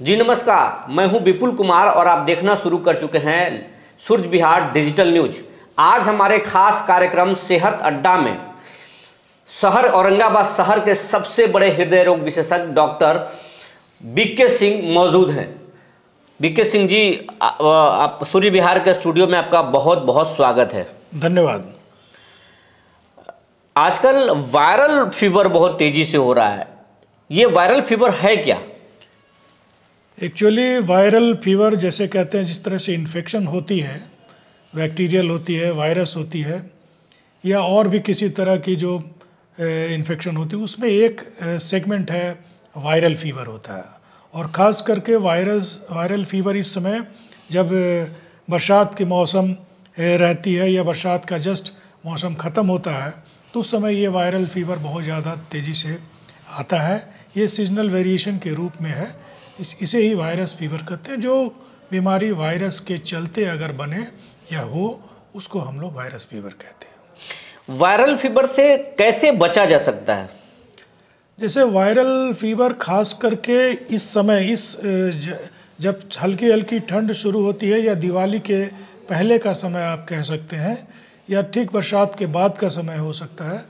जी नमस्कार, मैं हूं विपुल कुमार और आप देखना शुरू कर चुके हैं सूर्य विहार डिजिटल न्यूज। आज हमारे खास कार्यक्रम सेहत अड्डा में शहर औरंगाबाद शहर के सबसे बड़े हृदय रोग विशेषज्ञ डॉक्टर बीके सिंह मौजूद हैं। बीके सिंह जी, आप सूर्य विहार के स्टूडियो में आपका बहुत बहुत स्वागत है। धन्यवाद। आजकल वायरल फीवर बहुत तेजी से हो रहा है, ये वायरल फीवर है क्या? एक्चुअली वायरल फीवर जैसे कहते हैं, जिस तरह से इन्फेक्शन होती है, बैक्टीरियल होती है, वायरस होती है, या और भी किसी तरह की जो इन्फेक्शन होती है, उसमें एक सेगमेंट है वायरल फीवर होता है। और ख़ास करके वायरल फीवर इस समय जब बरसात के मौसम रहती है या बरसात का जस्ट मौसम ख़त्म होता है, तो उस समय ये वायरल फीवर बहुत ज़्यादा तेज़ी से आता है। ये सीजनल वेरिएशन के रूप में है, इसे ही वायरस फीवर कहते हैं। जो बीमारी वायरस के चलते अगर बने या हो, उसको हम लोग वायरस फीवर कहते हैं। वायरल फीवर से कैसे बचा जा सकता है? जैसे वायरल फीवर खास करके इस समय जब हल्की हल्की ठंड शुरू होती है, या दिवाली के पहले का समय आप कह सकते हैं, या ठीक बरसात के बाद का समय हो सकता है,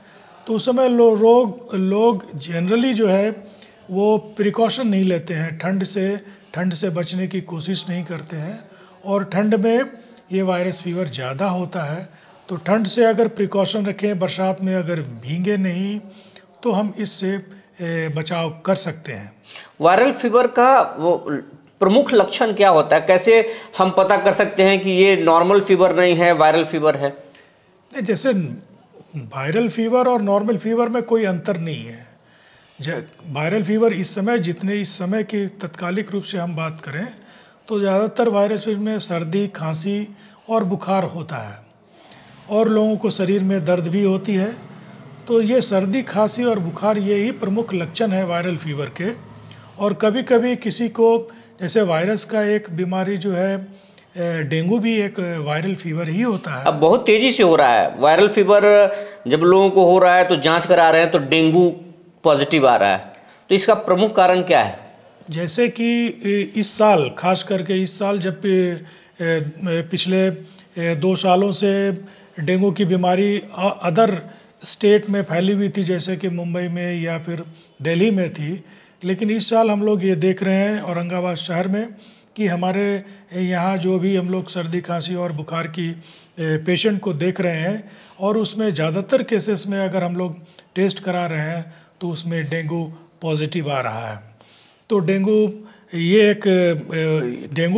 तो उस समय लोग जनरली जो है वो प्रिकॉशन नहीं लेते हैं, ठंड से बचने की कोशिश नहीं करते हैं। और ठंड में ये वायरस फीवर ज़्यादा होता है, तो ठंड से अगर प्रिकॉशन रखें, बरसात में अगर भीगे नहीं, तो हम इससे बचाव कर सकते हैं। वायरल फीवर का वो प्रमुख लक्षण क्या होता है? कैसे हम पता कर सकते हैं कि ये नॉर्मल फीवर नहीं है, वायरल फीवर है? नहीं, जैसे वायरल फीवर और नॉर्मल फीवर में कोई अंतर नहीं है। वायरल फीवर इस समय की तत्कालिक रूप से हम बात करें, तो ज़्यादातर वायरस में सर्दी, खांसी और बुखार होता है, और लोगों को शरीर में दर्द भी होती है। तो ये सर्दी, खांसी और बुखार ये ही प्रमुख लक्षण है वायरल फीवर के। और कभी कभी किसी को, जैसे वायरस का एक बीमारी जो है डेंगू, भी एक वायरल फीवर ही होता है। अब बहुत तेज़ी से हो रहा है वायरल फीवर। जब लोगों को हो रहा है तो जांच करा रहे हैं तो डेंगू पॉजिटिव आ रहा है, तो इसका प्रमुख कारण क्या है? जैसे कि इस साल, खास करके इस साल, जब पिछले 2 सालों से डेंगू की बीमारी अदर स्टेट में फैली हुई थी, जैसे कि मुंबई में या फिर दिल्ली में थी, लेकिन इस साल हम लोग ये देख रहे हैं औरंगाबाद शहर में कि हमारे यहाँ जो भी हम लोग सर्दी, खांसी और बुखार की पेशेंट को देख रहे हैं, और उसमें ज़्यादातर केसेस में अगर हम लोग टेस्ट करा रहे हैं तो उसमें डेंगू पॉजिटिव आ रहा है। तो डेंगू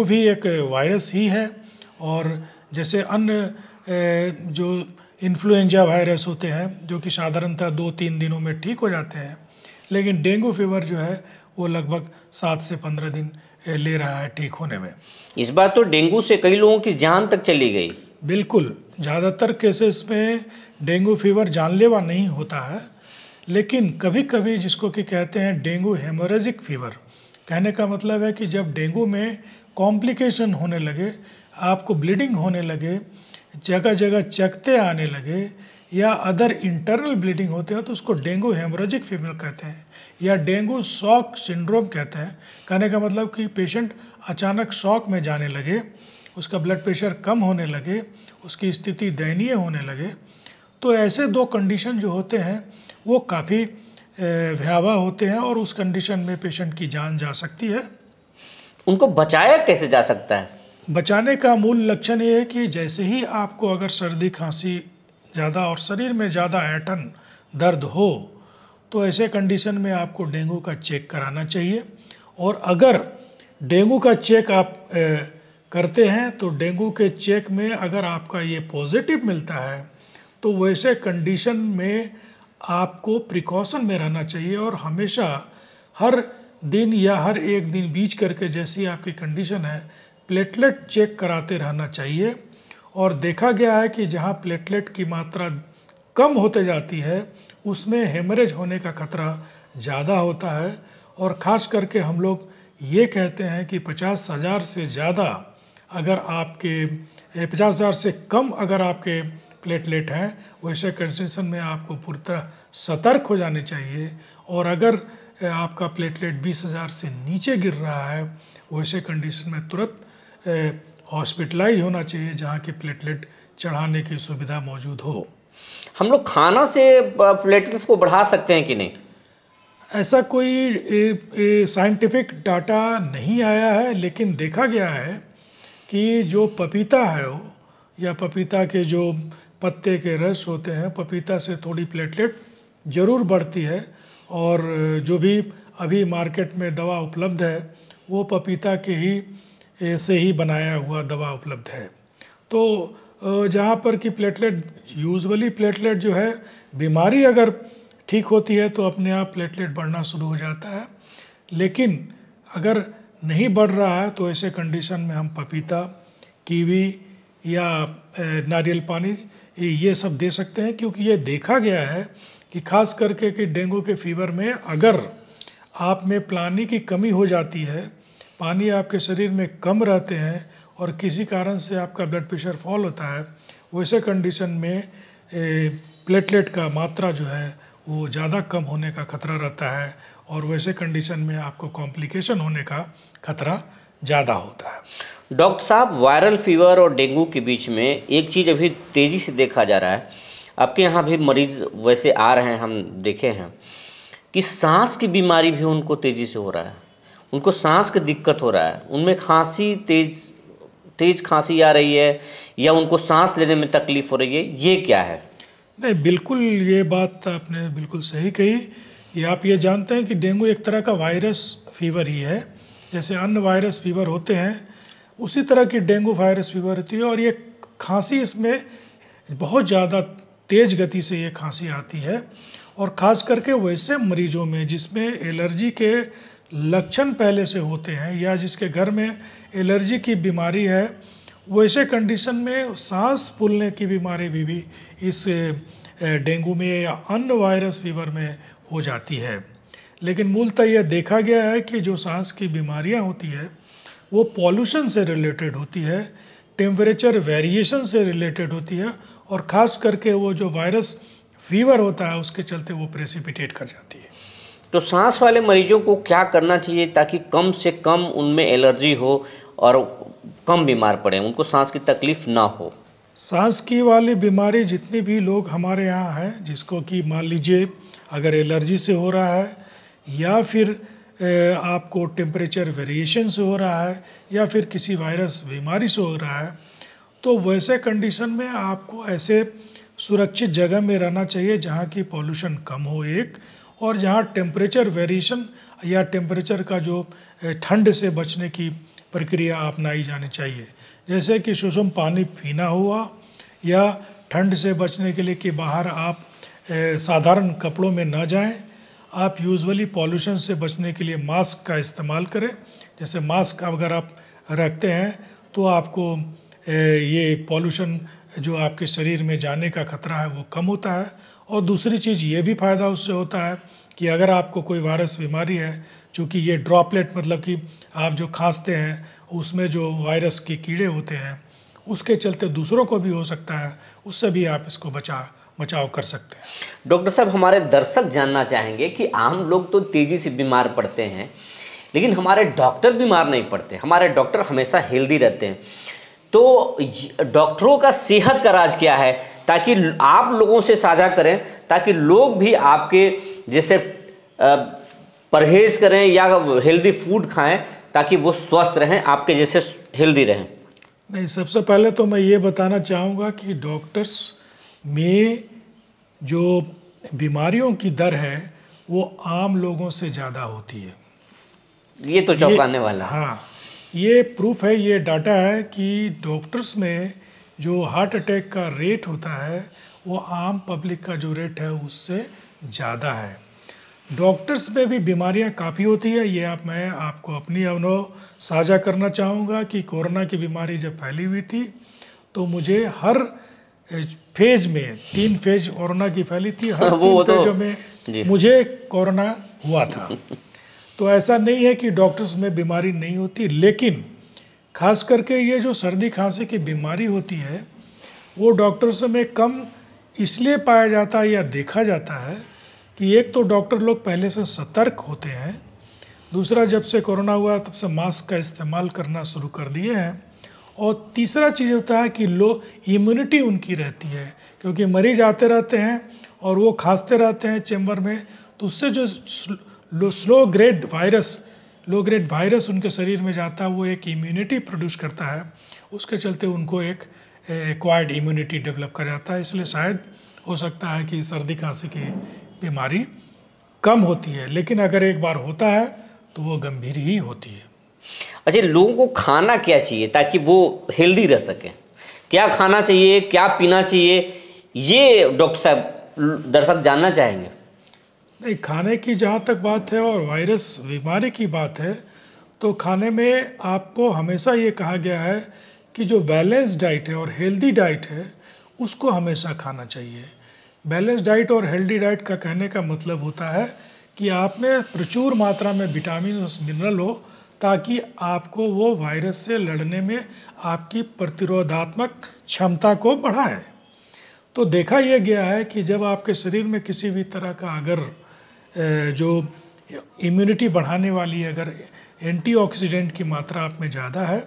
भी एक वायरस ही है। और जैसे अन्य जो इन्फ्लुएंजा वायरस होते हैं, जो कि साधारणतः 2-3 दिनों में ठीक हो जाते हैं, लेकिन डेंगू फीवर जो है वो लगभग 7 से 15 दिन ले रहा है ठीक होने में। इस बार तो डेंगू से कई लोगों की जान तक चली गई। बिल्कुल, ज़्यादातर केसेस में डेंगू फीवर जानलेवा नहीं होता है, लेकिन कभी कभी जिसको कि कहते हैं डेंगू हेमोरेजिक फीवर, कहने का मतलब है कि जब डेंगू में कॉम्प्लिकेशन होने लगे, आपको ब्लीडिंग होने लगे, जगह जगह चकत्ते आने लगे, या अदर इंटरनल ब्लीडिंग होते हैं, तो उसको डेंगू हेमोरेजिक फीवर कहते हैं, या डेंगू शॉक सिंड्रोम कहते हैं। कहने का मतलब कि पेशेंट अचानक शॉक में जाने लगे, उसका ब्लड प्रेशर कम होने लगे, उसकी स्थिति दयनीय होने लगे। तो ऐसे 2 कंडीशन जो होते हैं वो काफ़ी भयावह होते हैं, और उस कंडीशन में पेशेंट की जान जा सकती है। उनको बचाया कैसे जा सकता है? बचाने का मूल लक्षण ये है कि जैसे ही आपको अगर सर्दी, खांसी ज़्यादा और शरीर में ज़्यादा ऐंठन, दर्द हो, तो ऐसे कंडीशन में आपको डेंगू का चेक कराना चाहिए। और अगर डेंगू का चेक आप करते हैं, तो डेंगू के चेक में अगर आपका ये पॉजिटिव मिलता है, तो वैसे कंडीशन में आपको प्रिकॉशन में रहना चाहिए, और हमेशा हर दिन या हर एक दिन बीच करके, जैसी आपकी कंडीशन है, प्लेटलेट चेक कराते रहना चाहिए। और देखा गया है कि जहाँ प्लेटलेट की मात्रा कम होते जाती है, उसमें हेमरेज होने का खतरा ज़्यादा होता है। और ख़ास करके हम लोग ये कहते हैं कि 50,000 से ज़्यादा अगर आपके 50,000 से कम अगर आपके प्लेटलेट हैं, वैसे कंडीशन में आपको पूरी तरह सतर्क हो जाने चाहिए। और अगर आपका प्लेटलेट 20,000 से नीचे गिर रहा है, वैसे कंडीशन में तुरंत हॉस्पिटलाइज होना चाहिए जहाँ की प्लेटलेट चढ़ाने की सुविधा मौजूद हो। हम लोग खाना से प्लेटलेट्स को बढ़ा सकते हैं कि नहीं? ऐसा कोई साइंटिफिक डाटा नहीं आया है, लेकिन देखा गया है कि जो पपीता है वो, या पपीता के जो पत्ते के रस होते हैं, पपीता से थोड़ी प्लेटलेट ज़रूर बढ़ती है। और जो भी अभी मार्केट में दवा उपलब्ध है वो पपीता के ही से ही बनाया हुआ दवा उपलब्ध है। तो जहाँ पर कि प्लेटलेट, यूजुअली प्लेटलेट जो है, बीमारी अगर ठीक होती है तो अपने आप प्लेटलेट बढ़ना शुरू हो जाता है, लेकिन अगर नहीं बढ़ रहा है तो ऐसे कंडीशन में हम पपीता, कीवी या नारियल पानी ये सब दे सकते हैं। क्योंकि ये देखा गया है कि खास करके कि डेंगू के फीवर में अगर आप में पानी की कमी हो जाती है, पानी आपके शरीर में कम रहते हैं और किसी कारण से आपका ब्लड प्रेशर फॉल होता है, वैसे कंडीशन में प्लेटलेट का मात्रा जो है वो ज़्यादा कम होने का खतरा रहता है, और वैसे कंडीशन में आपको कॉम्प्लिकेशन होने का खतरा ज़्यादा होता है। डॉक्टर साहब, वायरल फीवर और डेंगू के बीच में एक चीज़ अभी तेज़ी से देखा जा रहा है, आपके यहाँ भी मरीज़ वैसे आ रहे हैं, हम देखे हैं कि सांस की बीमारी भी उनको तेज़ी से हो रहा है, उनको सांस की दिक्कत हो रहा है, उनमें खांसी, तेज़ खांसी आ रही है, या उनको सांस लेने में तकलीफ़ हो रही है, ये क्या है? नहीं, बिल्कुल ये बात आपने बिल्कुल सही कही कि आप ये जानते हैं कि डेंगू एक तरह का वायरस फीवर ही है। जैसे अन्य वायरस फीवर होते हैं उसी तरह की डेंगू वायरस फीवर होती है, और ये खांसी, इसमें बहुत ज़्यादा तेज़ गति से ये खांसी आती है। और ख़ास करके वैसे मरीजों में जिसमें एलर्जी के लक्षण पहले से होते हैं या जिसके घर में एलर्जी की बीमारी है, वैसे कंडीशन में सांस फूलने की बीमारी भी इस डेंगू में या अन्य वायरस फीवर में हो जाती है। लेकिन मूलतः यह देखा गया है कि जो सांस की बीमारियां होती है वो पॉल्यूशन से रिलेटेड होती है, टेम्परेचर वेरिएशन से रिलेटेड होती है, और ख़ास करके वो जो वायरस फीवर होता है उसके चलते वो प्रेसिपिटेट कर जाती है। तो सांस वाले मरीजों को क्या करना चाहिए ताकि कम से कम उनमें एलर्जी हो और कम बीमार पड़े, उनको सांस की तकलीफ़ ना हो? सांस की वाली बीमारी जितने भी लोग हमारे यहाँ हैं, जिसको कि मान लीजिए अगर एलर्जी से हो रहा है, या फिर आपको टेम्परेचर वेरिएशन से हो रहा है, या फिर किसी वायरस बीमारी से हो रहा है, तो वैसे कंडीशन में आपको ऐसे सुरक्षित जगह में रहना चाहिए जहाँ की पॉल्यूशन कम हो एक, और जहाँ टेम्परेचर वेरिएशन या टेम्परेचर का जो ठंड से बचने की प्रक्रिया अपनाई जानी चाहिए। जैसे कि सुसुम पानी पीना हुआ, या ठंड से बचने के लिए कि बाहर आप साधारण कपड़ों में ना जाएं, आप यूजुअली पॉल्यूशन से बचने के लिए मास्क का इस्तेमाल करें। जैसे मास्क अगर आप रखते हैं तो आपको ये पॉल्यूशन जो आपके शरीर में जाने का खतरा है वो कम होता है। और दूसरी चीज़ ये भी फ़ायदा उससे होता है कि अगर आपको कोई वायरस बीमारी है, चूँकि ये ड्रॉपलेट मतलब कि आप जो खांसते हैं उसमें जो वायरस के कीड़े होते हैं उसके चलते दूसरों को भी हो सकता है, उससे भी आप इसको बचाव कर सकते हैं। डॉक्टर साहब, हमारे दर्शक जानना चाहेंगे कि आम लोग तो तेज़ी से बीमार पड़ते हैं, लेकिन हमारे डॉक्टर बीमार नहीं पड़ते, हमारे डॉक्टर हमेशा हेल्दी रहते हैं। तो डॉक्टरों का सेहत का राज क्या है, ताकि आप लोगों से साझा करें, ताकि लोग भी आपके जैसे परहेज़ करें या हेल्दी फूड खाएं, ताकि वो स्वस्थ रहें, आपके जैसे हेल्दी रहें। नहीं, सबसे पहले तो मैं ये बताना चाहूँगा कि डॉक्टर्स में जो बीमारियों की दर है वो आम लोगों से ज़्यादा होती है। ये तो चौंकाने वाला। हाँ, ये प्रूफ है, ये डाटा है कि डॉक्टर्स में जो हार्ट अटैक का रेट होता है वो आम पब्लिक का जो रेट है उससे ज़्यादा है। डॉक्टर्स में भी बीमारियां काफ़ी होती है। ये मैं आपको अपनी अनुभव साझा करना चाहूँगा कि कोरोना की बीमारी जब फैली हुई थी तो मुझे हर फेज में 3 फेज कोरोना की फैली थी, हर 3 फेजों में मुझे कोरोना हुआ था। तो ऐसा नहीं है कि डॉक्टर्स में बीमारी नहीं होती, लेकिन खास करके ये जो सर्दी खांसी की बीमारी होती है वो डॉक्टर्स में कम इसलिए पाया जाता है या देखा जाता है कि एक तो डॉक्टर लोग पहले से सतर्क होते हैं, दूसरा जब से कोरोना हुआ तब से मास्क का इस्तेमाल करना शुरू कर दिए हैं, और तीसरा चीज़ होता है कि लो इम्यूनिटी उनकी रहती है, क्योंकि मरीज आते रहते हैं और वो खांसते रहते हैं चैम्बर में, तो उससे जो लो ग्रेड वायरस उनके शरीर में जाता है, वो एक इम्यूनिटी प्रोड्यूस करता है, उसके चलते उनको एक एक्वायर्ड इम्यूनिटी डेवलप कर जाता है। इसलिए शायद हो सकता है कि सर्दी खांसी की बीमारी कम होती है, लेकिन अगर एक बार होता है तो वो गंभीर ही होती है। अच्छा, लोगों को खाना क्या चाहिए ताकि वो हेल्दी रह सकें? क्या खाना चाहिए, क्या पीना चाहिए, ये डॉक्टर साहब दर्शक जानना चाहेंगे। नहीं, खाने की जहाँ तक बात है और वायरस बीमारी की बात है, तो खाने में आपको हमेशा ये कहा गया है कि जो बैलेंस डाइट है और हेल्दी डाइट है उसको हमेशा खाना चाहिए। बैलेंस डाइट और हेल्दी डाइट का कहने का मतलब होता है कि आप में प्रचुर मात्रा में विटामिन और मिनरल हो, ताकि आपको वो वायरस से लड़ने में आपकी प्रतिरोधात्मक क्षमता को बढ़ाए। तो देखा यह गया है कि जब आपके शरीर में किसी भी तरह का अगर जो इम्यूनिटी बढ़ाने वाली अगर एंटीऑक्सीडेंट की मात्रा आप में ज़्यादा है,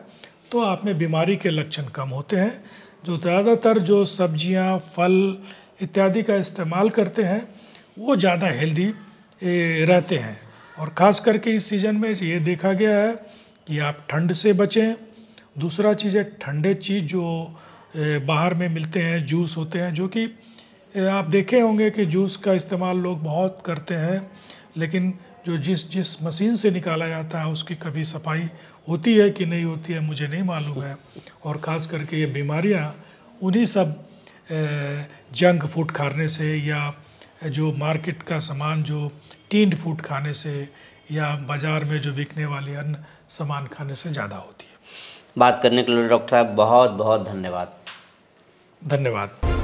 तो आप में बीमारी के लक्षण कम होते हैं। जो ज़्यादातर जो सब्जियां, फल इत्यादि का इस्तेमाल करते हैं वो ज़्यादा हेल्दी रहते हैं। और ख़ास करके इस सीज़न में ये देखा गया है कि आप ठंड से बचें। दूसरा चीज़ है ठंडे चीज़ जो बाहर में मिलते हैं, जूस होते हैं, जो कि आप देखे होंगे कि जूस का इस्तेमाल लोग बहुत करते हैं, लेकिन जो जिस मशीन से निकाला जाता है उसकी कभी सफाई होती है कि नहीं होती है मुझे नहीं मालूम है। और ख़ास करके ये बीमारियां उन्हीं सब जंक फूड खाने से या जो मार्केट का सामान जो टिन्ड फूड खाने से या बाज़ार में जो बिकने वाले अन्य सामान खाने से ज़्यादा होती है। बात करने के लिए डॉक्टर साहब बहुत बहुत धन्यवाद। धन्यवाद।